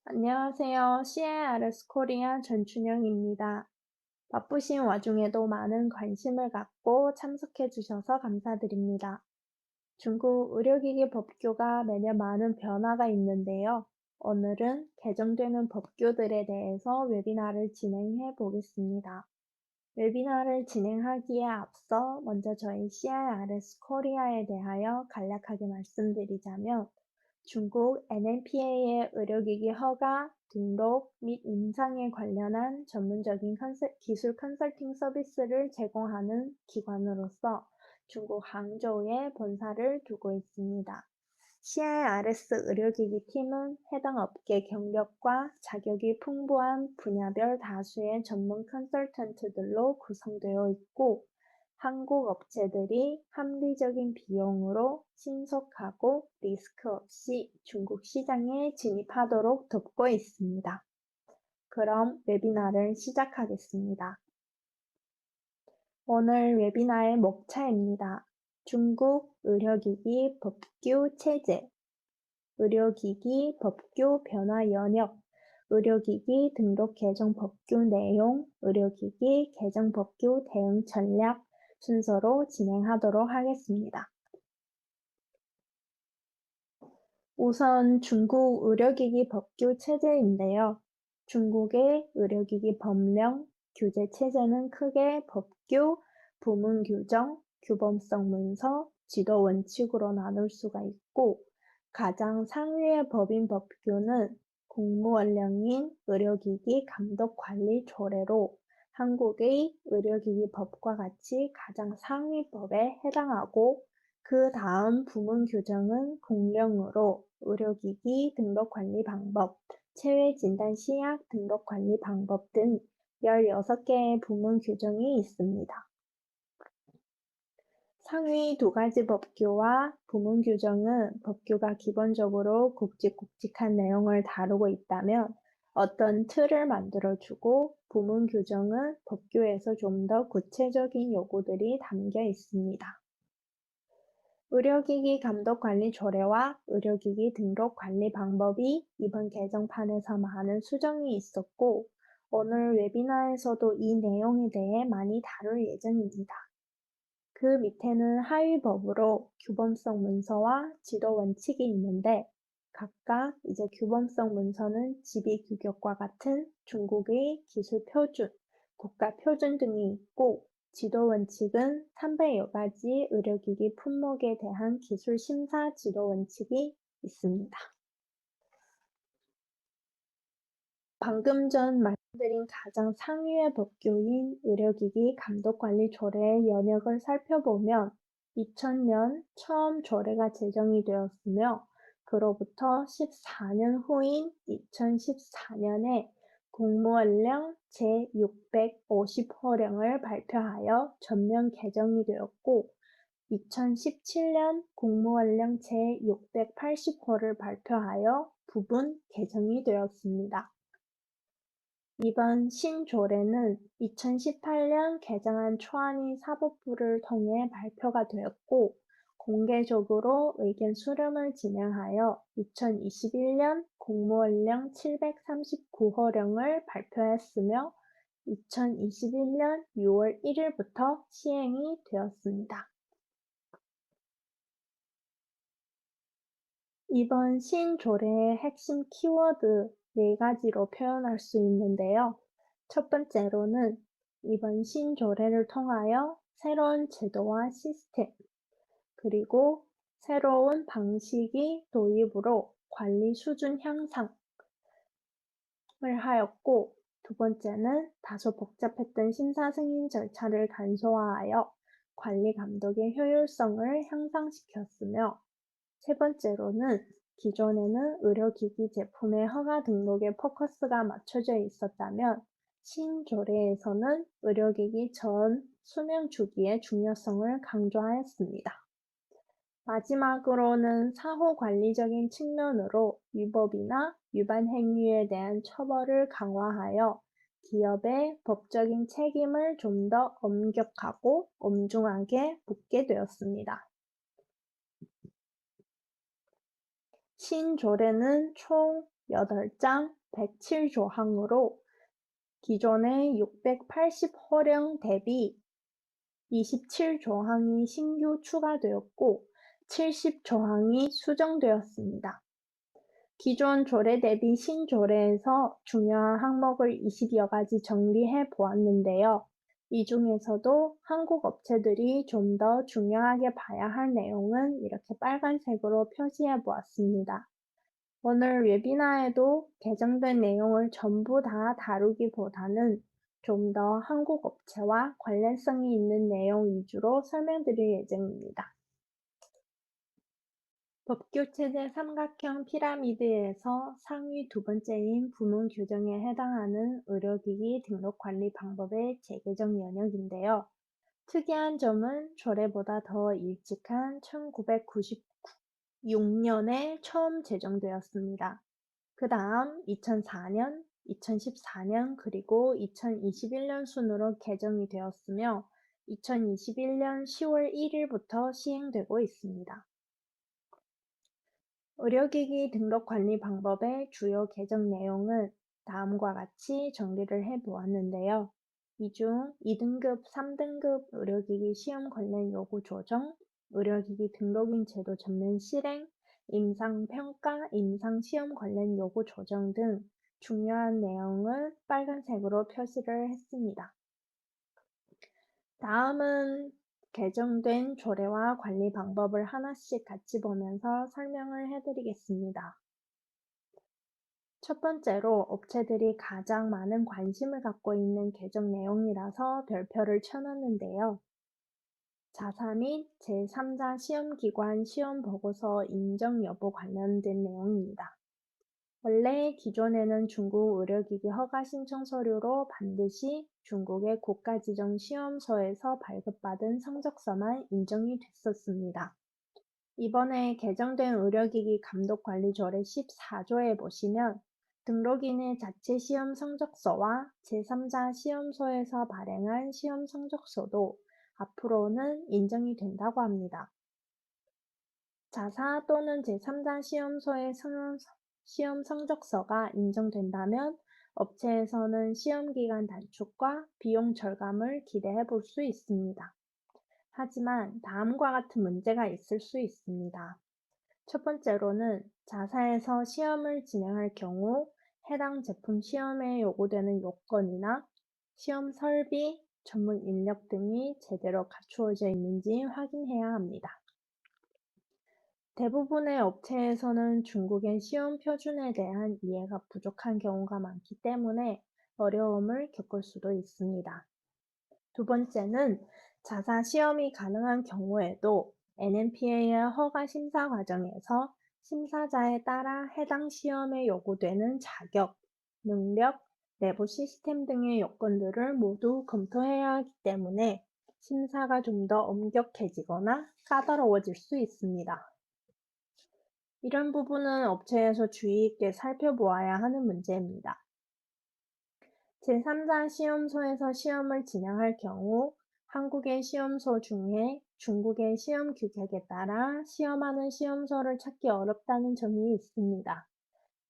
안녕하세요. CIRS 코리아 전춘영입니다. 바쁘신 와중에도 많은 관심을 갖고 참석해 주셔서 감사드립니다. 중국 의료기기 법규가 매년 많은 변화가 있는데요. 오늘은 개정되는 법규들에 대해서 웨비나를 진행해 보겠습니다. 웨비나를 진행하기에 앞서 먼저 저희 CIRS 코리아에 대하여 간략하게 말씀드리자면 중국 NMPA의 의료기기 허가, 등록 및 임상에 관련한 전문적인 기술 컨설팅 서비스를 제공하는 기관으로서 중국 항저우에 본사를 두고 있습니다. CIRS 의료기기 팀은 해당 업계 경력과 자격이 풍부한 분야별 다수의 전문 컨설턴트들로 구성되어 있고, 한국 업체들이 합리적인 비용으로 신속하고 리스크 없이 중국 시장에 진입하도록 돕고 있습니다. 그럼 웨비나를 시작하겠습니다. 오늘 웨비나의 목차입니다. 중국 의료기기 법규 체제, 의료기기 법규 변화 연역, 의료기기 등록 개정 법규 내용, 의료기기 개정 법규 대응 전략 순서로 진행하도록 하겠습니다. 우선 중국 의료기기 법규 체제인데요. 중국의 의료기기 법령, 규제 체제는 크게 법규, 부문 규정, 규범성 문서, 지도 원칙으로 나눌 수가 있고, 가장 상위의 법인 법규는 공무원령인 의료기기 감독관리 조례로 한국의 의료기기 법과 같이 가장 상위법에 해당하고, 그 다음 부문 규정은 공령으로 의료기기 등록관리 방법, 체외진단시약 등록관리 방법 등 16개의 부문 규정이 있습니다. 상위 두 가지 법규와 부문 규정은 법규가 기본적으로 굵직굵직한 내용을 다루고 있다면 어떤 틀을 만들어주고 부문 규정은 법규에서 좀 더 구체적인 요구들이 담겨 있습니다. 의료기기 감독관리 조례와 의료기기 등록 관리 방법이 이번 개정판에서 많은 수정이 있었고, 오늘 웨비나에서도 이 내용에 대해 많이 다룰 예정입니다. 그 밑에는 하위법으로 규범성 문서와 지도 원칙이 있는데, 각각 이제 규범성 문서는 지비규격과 같은 중국의 기술 표준, 국가 표준 등이 있고, 지도 원칙은 300여 가지 의료기기 품목에 대한 기술 심사 지도 원칙이 있습니다. 방금 전 말씀드린 가장 상위의 법규인 의료기기 감독관리 조례의 연역을 살펴보면 2000년 처음 조례가 제정이 되었으며 그로부터 14년 후인 2014년에 공무원령 제650호령을 발표하여 전면 개정이 되었고 2017년 공무원령 제680호를 발표하여 부분 개정이 되었습니다. 이번 신조례는 2018년 개정안 초안이 사법부를 통해 발표가 되었고 공개적으로 의견 수렴을 진행하여 2021년 공무원령 739호령을 발표했으며 2021년 6월 1일부터 시행이 되었습니다. 이번 신조례의 핵심 키워드 4가지로 표현할 수 있는데요. 첫 번째로는 이번 신조례를 통하여 새로운 제도와 시스템, 그리고 새로운 방식이 도입으로 관리 수준 향상을 하였고, 두 번째는 다소 복잡했던 심사 승인 절차를 간소화하여 관리 감독의 효율성을 향상시켰으며, 세 번째로는 기존에는 의료기기 제품의 허가 등록에 포커스가 맞춰져 있었다면 신조례에서는 의료기기 전 수명 주기의 중요성을 강조하였습니다. 마지막으로는 사후 관리적인 측면으로 위법이나 위반 행위에 대한 처벌을 강화하여 기업의 법적인 책임을 좀 더 엄격하고 엄중하게 묻게 되었습니다. 신조례는 총 8장 107조항으로 기존의 680호령 대비 27조항이 신규 추가되었고 70조항이 수정되었습니다. 기존 조례 대비 신조례에서 중요한 항목을 20여 가지 정리해 보았는데요. 이 중에서도 한국 업체들이 좀 더 중요하게 봐야 할 내용은 이렇게 빨간색으로 표시해 보았습니다. 오늘 웨비나에도 개정된 내용을 전부 다 다루기보다는 좀 더 한국 업체와 관련성이 있는 내용 위주로 설명드릴 예정입니다. 법규 체제 삼각형 피라미드에서 상위 두 번째인 부문 규정에 해당하는 의료기기 등록 관리 방법의 재개정 영역인데요. 특이한 점은 조례보다 더 일찍한 1996년에 처음 제정되었습니다. 그 다음 2004년, 2014년 그리고 2021년 순으로 개정이 되었으며 2021년 10월 1일부터 시행되고 있습니다. 의료기기 등록 관리 방법의 주요 개정 내용은 다음과 같이 정리를 해 보았는데요. 이 중 2등급, 3등급 의료기기 시험 관련 요구 조정, 의료기기 등록인 제도 전면 실행, 임상평가, 임상시험 관련 요구 조정 등 중요한 내용을 빨간색으로 표시를 했습니다. 다음은 개정된 조례와 관리 방법을 하나씩 같이 보면서 설명을 해드리겠습니다. 첫 번째로 업체들이 가장 많은 관심을 갖고 있는 개정 내용이라서 별표를 쳐놨는데요. 자사 및 제3자 시험기관 시험보고서 인정 여부 관련된 내용입니다. 원래 기존에는 중국 의료기기 허가 신청 서류로 반드시 중국의 국가지정 시험소에서 발급받은 성적서만 인정이 됐었습니다. 이번에 개정된 의료기기 감독관리조례 14조에 보시면 등록인의 자체 시험 성적서와 제3자 시험소에서 발행한 시험 성적서도 앞으로는 인정이 된다고 합니다. 자사 또는 제3자 시험소의 시험 성적서가 인정된다면 업체에서는 시험기간 단축과 비용 절감을 기대해 볼 수 있습니다. 하지만 다음과 같은 문제가 있을 수 있습니다. 첫 번째로는 자사에서 시험을 진행할 경우 해당 제품 시험에 요구되는 요건이나 시험 설비, 전문 인력 등이 제대로 갖추어져 있는지 확인해야 합니다. 대부분의 업체에서는 중국의 시험 표준에 대한 이해가 부족한 경우가 많기 때문에 어려움을 겪을 수도 있습니다. 두 번째는 자사 시험이 가능한 경우에도 NMPA의 허가 심사 과정에서 심사자에 따라 해당 시험에 요구되는 자격, 능력, 내부 시스템 등의 요건들을 모두 검토해야 하기 때문에 심사가 좀 더 엄격해지거나 까다로워질 수 있습니다. 이런 부분은 업체에서 주의 있게 살펴보아야 하는 문제입니다. 제3자 시험소에서 시험을 진행할 경우 한국의 시험소 중에 중국의 시험 규격에 따라 시험하는 시험소를 찾기 어렵다는 점이 있습니다.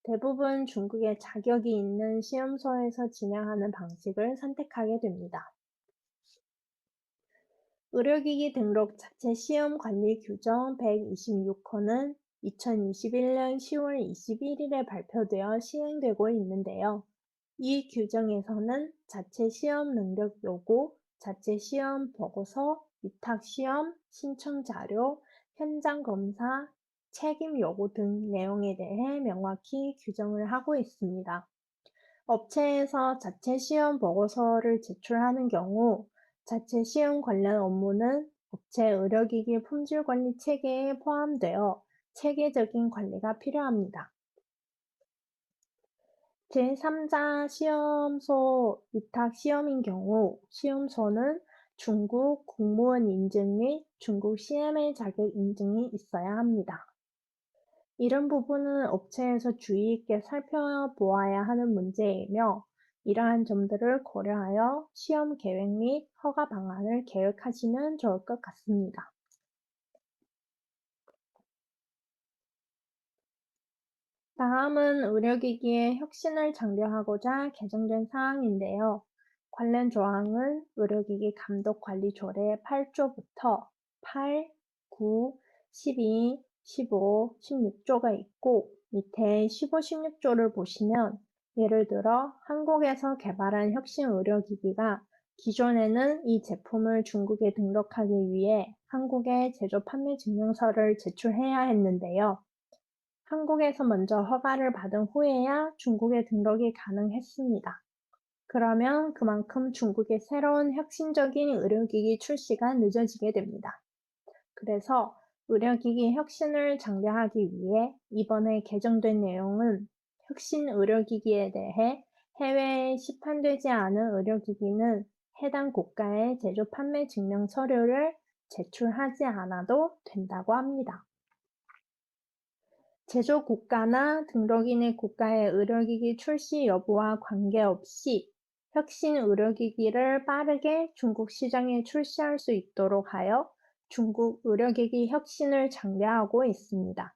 대부분 중국에 자격이 있는 시험소에서 진행하는 방식을 선택하게 됩니다. 의료기기 등록 자체 시험 관리 규정 126호는 2021년 10월 21일에 발표되어 시행되고 있는데요. 이 규정에서는 자체 시험 능력 요구, 자체 시험 보고서, 위탁 시험, 신청 자료, 현장 검사, 책임 요구 등 내용에 대해 명확히 규정을 하고 있습니다. 업체에서 자체 시험 보고서를 제출하는 경우 자체 시험 관련 업무는 업체 의료기기 품질 관리 체계에 포함되어 체계적인 관리가 필요합니다. 제3자 시험소 위탁 시험인 경우 시험소는 중국 공무원 인증 및 중국 CMA 자격 인증이 있어야 합니다. 이런 부분은 업체에서 주의 있게 살펴보아야 하는 문제이며 이러한 점들을 고려하여 시험 계획 및 허가 방안을 계획하시면 좋을 것 같습니다. 다음은 의료기기의 혁신을 장려하고자 개정된 사항인데요. 관련 조항은 의료기기 감독관리조례 8조부터 8, 9, 12, 15, 16조가 있고 밑에 15, 16조를 보시면 예를 들어 한국에서 개발한 혁신 의료기기가 기존에는 이 제품을 중국에 등록하기 위해 한국에 제조 판매 증명서를 제출해야 했는데요. 한국에서 먼저 허가를 받은 후에야 중국에 등록이 가능했습니다. 그러면 그만큼 중국의 새로운 혁신적인 의료기기 출시가 늦어지게 됩니다. 그래서 의료기기 혁신을 장려하기 위해 이번에 개정된 내용은 혁신 의료기기에 대해 해외에 시판되지 않은 의료기기는 해당 국가의 제조 판매 증명 서류를 제출하지 않아도 된다고 합니다. 제조 국가나 등록인의 국가의 의료기기 출시 여부와 관계없이 혁신 의료기기를 빠르게 중국 시장에 출시할 수 있도록 하여 중국 의료기기 혁신을 장려하고 있습니다.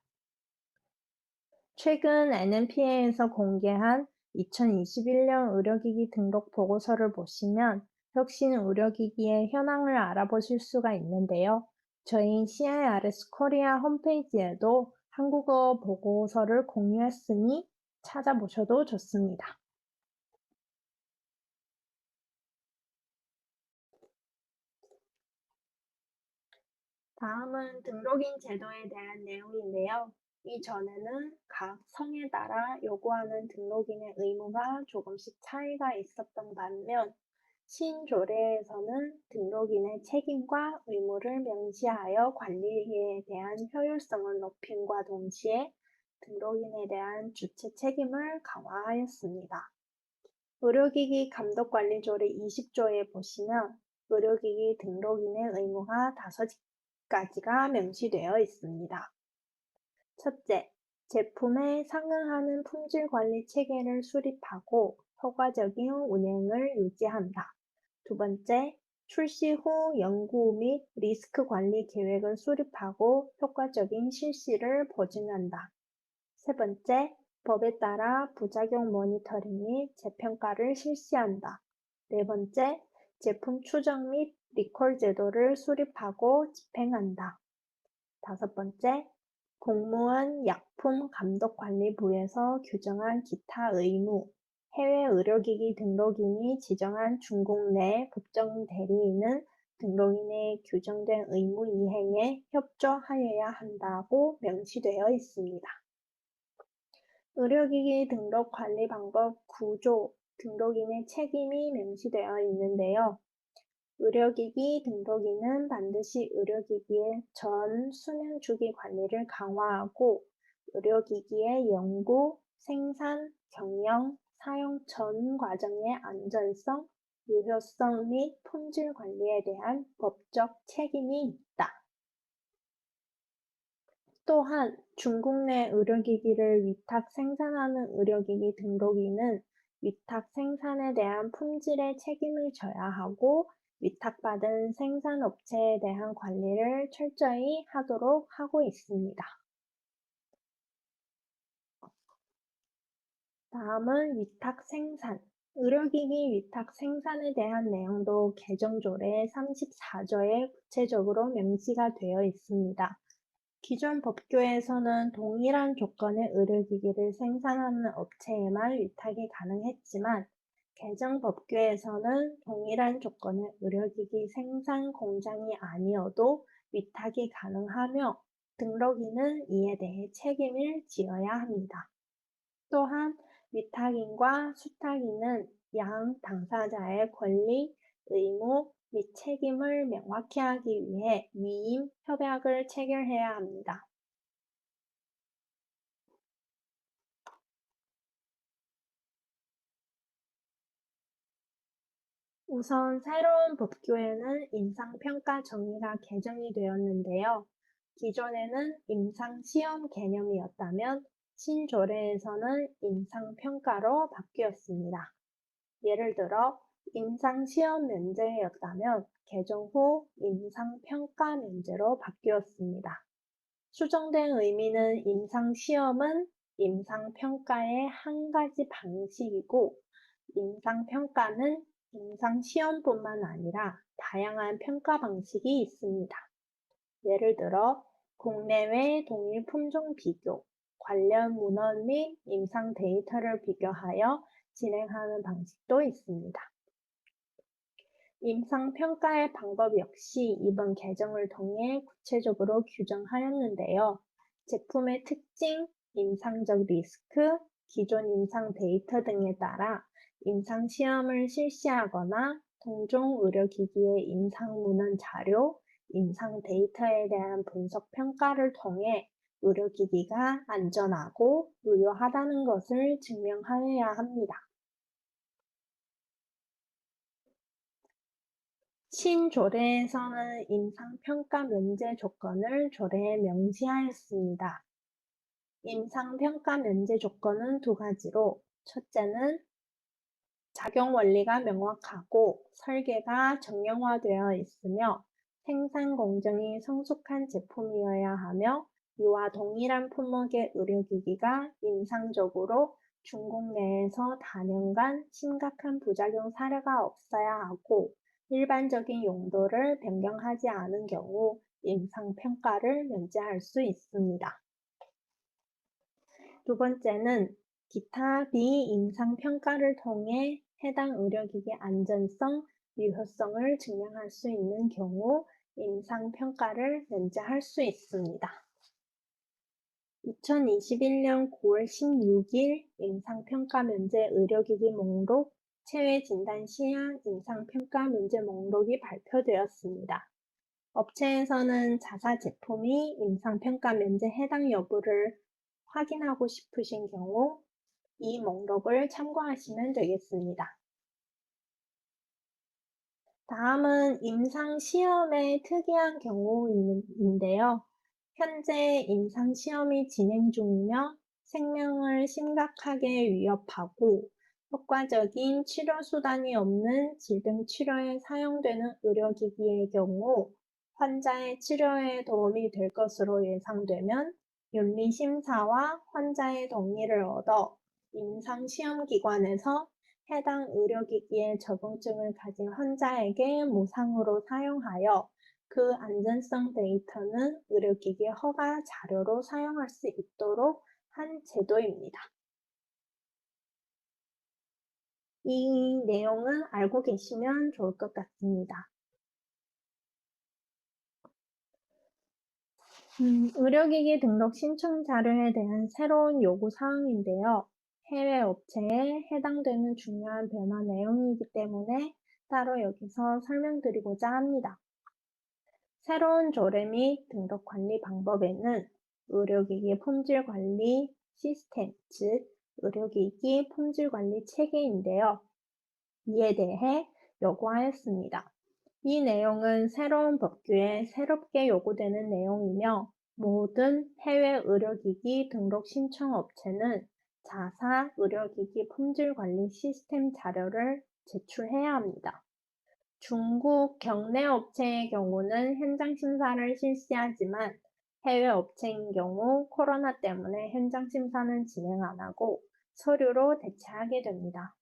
최근 NMPA에서 공개한 2021년 의료기기 등록 보고서를 보시면 혁신 의료기기의 현황을 알아보실 수가 있는데요. 저희 CIRS 코리아 홈페이지에도 한국어 보고서를 공유했으니 찾아보셔도 좋습니다. 다음은 등록인 제도에 대한 내용인데요. 이전에는 각 성에 따라 요구하는 등록인의 의무가 조금씩 차이가 있었던 반면 신조례에서는 등록인의 책임과 의무를 명시하여 관리에 대한 효율성을 높임과 동시에 등록인에 대한 주체 책임을 강화하였습니다. 의료기기 감독관리조례 20조에 보시면 의료기기 등록인의 의무가 5가지가 명시되어 있습니다. 첫째, 제품에 상응하는 품질관리 체계를 수립하고 효과적인 운행을 유지한다. 두 번째, 출시 후 연구 및 리스크 관리 계획을 수립하고 효과적인 실시를 보증한다. 세 번째, 법에 따라 부작용 모니터링 및 재평가를 실시한다. 네 번째, 제품 추정 및 리콜 제도를 수립하고 집행한다. 다섯 번째, 공무원 약품감독관리부에서 규정한 기타 의무, 해외 의료기기 등록인이 지정한 중국 내 법정 대리인은 등록인의 규정된 의무 이행에 협조하여야 한다고 명시되어 있습니다. 의료기기 등록 관리 방법 9조 등록인의 책임이 명시되어 있는데요. 의료기기 등록인은 반드시 의료기기의 전 수명 주기 관리를 강화하고 의료기기의 연구, 생산, 경영, 사용 전 과정의 안전성, 유효성 및 품질 관리에 대한 법적 책임이 있다. 또한 중국 내 의료기기를 위탁 생산하는 의료기기 등록인은 위탁 생산에 대한 품질의 책임을 져야 하고 위탁받은 생산업체에 대한 관리를 철저히 하도록 하고 있습니다. 다음은 위탁 생산. 의료기기 위탁 생산에 대한 내용도 개정조례 34조에 구체적으로 명시가 되어 있습니다. 기존 법규에서는 동일한 조건의 의료기기를 생산하는 업체에만 위탁이 가능했지만 개정 법규에서는 동일한 조건의 의료기기 생산 공장이 아니어도 위탁이 가능하며 등록인은 이에 대해 책임을 지어야 합니다. 또한 위탁인과 수탁인은 양 당사자의 권리, 의무 및 책임을 명확히 하기 위해 위임 협약을 체결해야 합니다. 우선 새로운 법규에는 임상평가 정의가 개정이 되었는데요. 기존에는 임상시험 개념이었다면 신조례에서는 임상평가로 바뀌었습니다. 예를 들어 임상시험 면제였다면 개정 후 임상평가 면제로 바뀌었습니다. 수정된 의미는 임상시험은 임상평가의 한 가지 방식이고, 임상평가는 임상시험뿐만 아니라 다양한 평가 방식이 있습니다. 예를 들어 국내외 동일 품종 비교, 관련 문헌 및 임상 데이터를 비교하여 진행하는 방식도 있습니다. 임상평가의 방법 역시 이번 개정을 통해 구체적으로 규정하였는데요. 제품의 특징, 임상적 리스크, 기존 임상 데이터 등에 따라 임상시험을 실시하거나 동종 의료기기의 임상문헌 자료, 임상 데이터에 대한 분석 평가를 통해 의료기기가 안전하고 유효하다는 것을 증명하여야 합니다. 신조례에서는 임상평가 면제 조건을 조례에 명시하였습니다. 임상평가 면제 조건은 두 가지로, 첫째는 작용 원리가 명확하고 설계가 정형화되어 있으며 생산 공정이 성숙한 제품이어야 하며 이와 동일한 품목의 의료기기가 임상적으로 중국 내에서 단연간 심각한 부작용 사례가 없어야 하고 일반적인 용도를 변경하지 않은 경우 임상평가를 면제할 수 있습니다. 두 번째는 기타 비임상평가를 통해 해당 의료기기 안전성, 유효성을 증명할 수 있는 경우 임상평가를 면제할 수 있습니다. 2021년 9월 16일 임상평가 면제 의료기기 목록, 체외진단 시약 임상평가 면제 목록이 발표되었습니다. 업체에서는 자사 제품이 임상평가 면제 해당 여부를 확인하고 싶으신 경우 이 목록을 참고하시면 되겠습니다. 다음은 임상시험의 특이한 경우인데요. 현재 임상시험이 진행 중이며 생명을 심각하게 위협하고 효과적인 치료수단이 없는 질병 치료에 사용되는 의료기기의 경우 환자의 치료에 도움이 될 것으로 예상되면 윤리심사와 환자의 동의를 얻어 임상시험기관에서 해당 의료기기의 적응증을 가진 환자에게 무상으로 사용하여 그 안전성 데이터는 의료기기 허가 자료로 사용할 수 있도록 한 제도입니다. 이 내용은 알고 계시면 좋을 것 같습니다. 의료기기 등록 신청 자료에 대한 새로운 요구사항인데요. 해외 업체에 해당되는 중요한 변화 내용이기 때문에 따로 여기서 설명드리고자 합니다. 새로운 조례 및 등록 관리 방법에는 의료기기 품질관리 시스템, 즉 의료기기 품질관리 체계인데요. 이에 대해 요구하였습니다. 이 내용은 새로운 법규에 새롭게 요구되는 내용이며 모든 해외 의료기기 등록 신청 업체는 자사 의료기기 품질관리 시스템 자료를 제출해야 합니다. 중국 경내 업체의 경우는 현장 심사를 실시하지만 해외 업체인 경우 코로나 때문에 현장 심사는 진행 안 하고 서류로 대체하게 됩니다.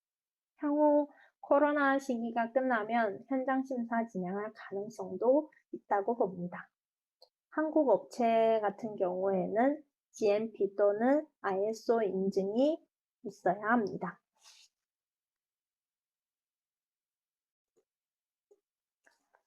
향후 코로나 시기가 끝나면 현장 심사 진행할 가능성도 있다고 봅니다. 한국 업체 같은 경우에는 GMP 또는 ISO 인증이 있어야 합니다.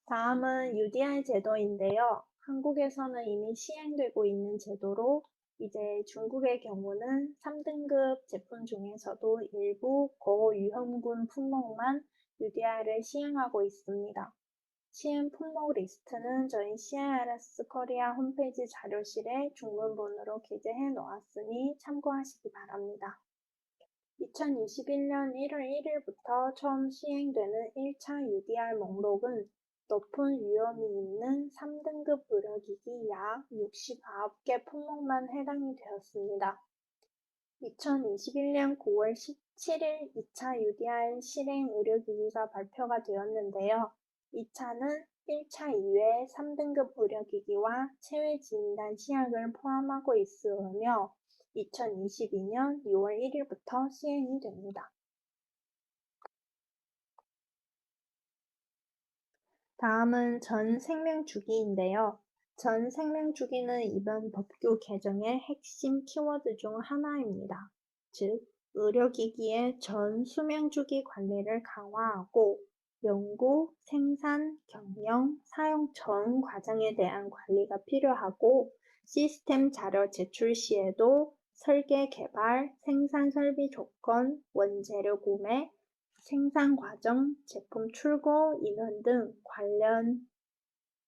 다음은 UDR 제도인데요. 한국에서는 이미 시행되고 있는 제도로 이제 중국의 경우는 3등급 제품 중에서도 일부 고위험군 품목만 UDR을 시행하고 있습니다. 시행 품목 리스트는 저희 CIRS 코리아 홈페이지 자료실에 중문본으로 게재해 놓았으니 참고하시기 바랍니다. 2021년 1월 1일부터 처음 시행되는 1차 UDR 목록은 높은 위험이 있는 3등급 의료기기 약 69개 품목만 해당이 되었습니다. 2021년 9월 17일 2차 UDR 실행 의료기기가 발표가 되었는데요. 2차는 1차 이외 3등급 의료기기와 체외진단 시약을 포함하고 있으며 2022년 6월 1일부터 시행이 됩니다. 다음은 전 생명주기인데요. 전 생명주기는 이번 법규 개정의 핵심 키워드 중 하나입니다. 즉, 의료기기의 전 수명주기 관리를 강화하고 연구, 생산, 경영, 사용 전 과정에 대한 관리가 필요하고 시스템 자료 제출 시에도 설계 개발, 생산 설비 조건, 원재료 구매, 생산 과정, 제품 출고 인원 등 관련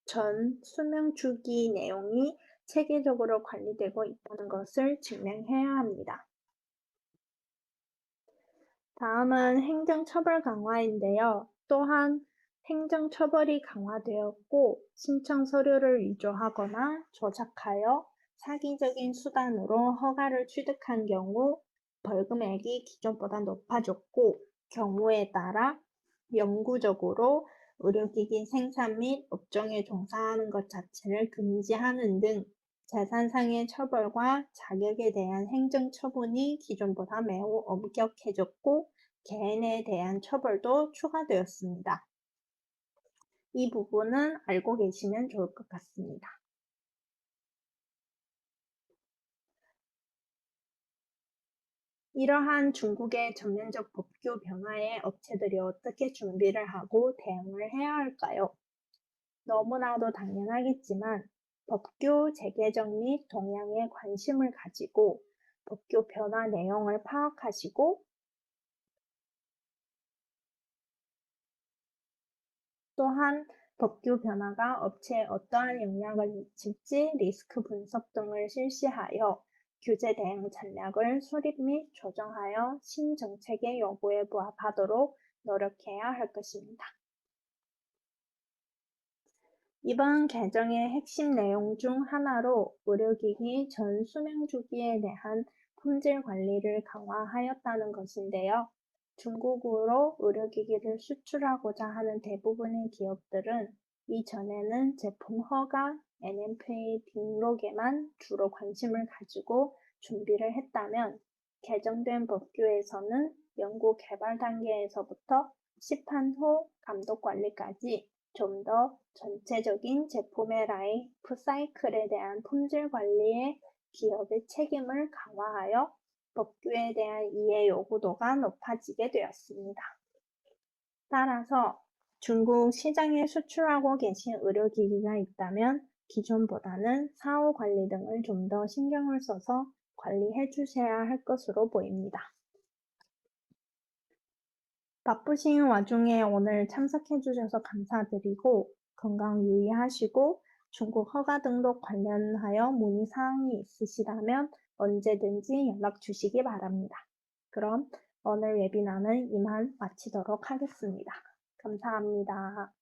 전 수명 주기 내용이 체계적으로 관리되고 있다는 것을 증명해야 합니다. 다음은 행정처벌 강화인데요. 또한 행정처벌이 강화되었고 신청 서류를 위조하거나 조작하여 사기적인 수단으로 허가를 취득한 경우 벌금액이 기존보다 높아졌고 경우에 따라 영구적으로 의료기기 생산 및 업종에 종사하는 것 자체를 금지하는 등 재산상의 처벌과 자격에 대한 행정처분이 기존보다 매우 엄격해졌고 개인에 대한 처벌도 추가되었습니다. 이 부분은 알고 계시면 좋을 것 같습니다. 이러한 중국의 전면적 법규 변화에 업체들이 어떻게 준비를 하고 대응을 해야 할까요? 너무나도 당연하겠지만 법규 재개정 및 동향에 관심을 가지고 법규 변화 내용을 파악하시고 또한 법규 변화가 업체에 어떠한 영향을 미칠지 리스크 분석 등을 실시하여 규제 대응 전략을 수립 및 조정하여 신정책의 요구에 부합하도록 노력해야 할 것입니다. 이번 개정의 핵심 내용 중 하나로 의료기기 전 수명 주기에 대한 품질 관리를 강화하였다는 것인데요. 중국으로 의료기기를 수출하고자 하는 대부분의 기업들은 이전에는 제품 허가, NMPA 등록에만 주로 관심을 가지고 준비를 했다면 개정된 법규에서는 연구 개발 단계에서부터 시판 후 감독 관리까지 좀 더 전체적인 제품의 라이프 사이클에 대한 품질 관리에 기업의 책임을 강화하여 법규에 대한 이해 요구도가 높아지게 되었습니다. 따라서 중국 시장에 수출하고 계신 의료기기가 있다면 기존보다는 사후 관리 등을 좀 더 신경을 써서 관리해 주셔야 할 것으로 보입니다. 바쁘신 와중에 오늘 참석해 주셔서 감사드리고 건강 유의하시고 중국 허가 등록 관련하여 문의사항이 있으시다면 언제든지 연락 주시기 바랍니다. 그럼 오늘 웨비나는 이만 마치도록 하겠습니다. 감사합니다.